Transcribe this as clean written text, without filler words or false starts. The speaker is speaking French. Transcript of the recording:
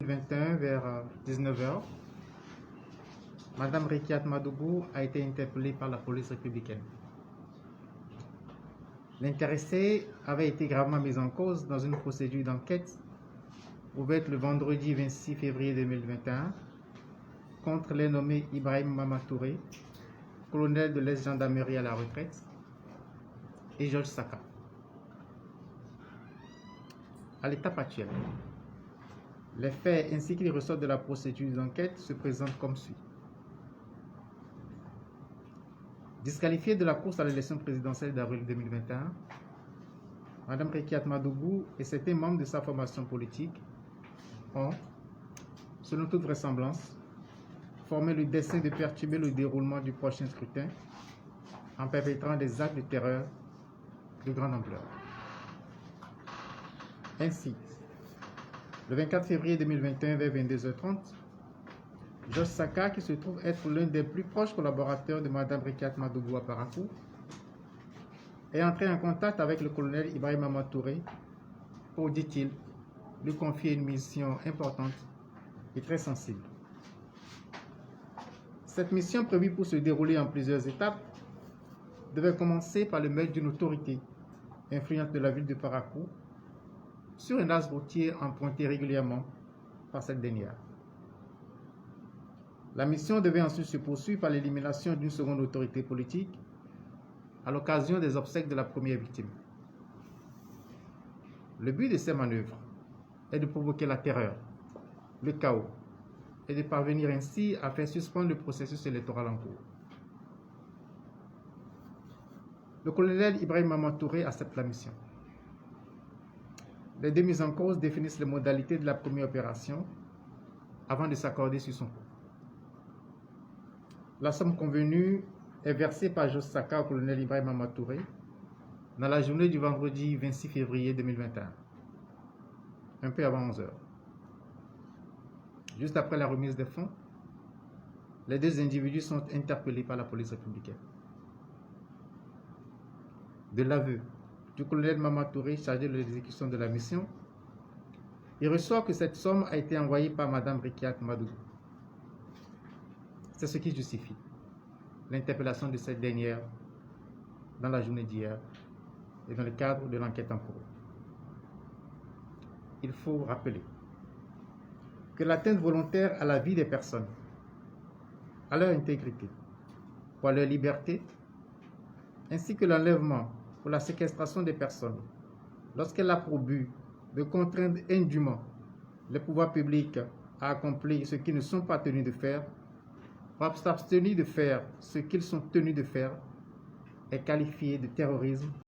2021 vers 19 h, Madame Rekiat Madougou a été interpellée par la police républicaine. L'intéressée avait été gravement mise en cause dans une procédure d'enquête ouverte le vendredi 26 février 2021 contre les nommés Ibrahim Mamatouré, colonel de l'ex-gendarmerie à la retraite, et Georges Saka. À l'étape actuelle, les faits ainsi qu'ils ressortent de la procédure d'enquête se présentent comme suit. Disqualifiée de la course à l'élection présidentielle d'avril 2021, Mme Rekiat Madougou et certains membres de sa formation politique ont, selon toute vraisemblance, formé le dessein de perturber le déroulement du prochain scrutin en perpétrant des actes de terreur de grande ampleur. Ainsi, le 24 février 2021 vers 22 h 30, Georges Saka, qui se trouve être l'un des plus proches collaborateurs de Mme Rekiat Madougou à Parakou, est entré en contact avec le colonel Ibrahim Mamatouré pour, dit-il, lui confier une mission importante et très sensible. Cette mission, prévue pour se dérouler en plusieurs étapes, devait commencer par le mail d'une autorité influente de la ville de Parakou sur un axe routier emprunté régulièrement par cette dernière. La mission devait ensuite se poursuivre par l'élimination d'une seconde autorité politique à l'occasion des obsèques de la première victime. Le but de ces manœuvres est de provoquer la terreur, le chaos, et de parvenir ainsi à faire suspendre le processus électoral en cours. Le colonel Ibrahim Mamatouré accepte la mission. Les deux mises en cause définissent les modalités de la première opération avant de s'accorder sur son coût. La somme convenue est versée par Georges Saka au colonel Ibrahim Mamatouré dans la journée du vendredi 26 février 2021, un peu avant 11 h. Juste après la remise des fonds, les deux individus sont interpellés par la police républicaine. De l'aveu du colonel Mamatouré chargé de l'exécution de la mission, il ressort que cette somme a été envoyée par Mme Rekiat Madougou. C'est ce qui justifie l'interpellation de cette dernière dans la journée d'hier et dans le cadre de l'enquête en cours. Il faut rappeler que l'atteinte volontaire à la vie des personnes, à leur intégrité ou à leur liberté, ainsi que l'enlèvement ou la séquestration des personnes, lorsqu'elle a pour but de contraindre indûment les pouvoirs publics à accomplir ce qu'ils ne sont pas tenus de faire, ou s'abstenir de faire ce qu'ils sont tenus de faire, est qualifiée de terrorisme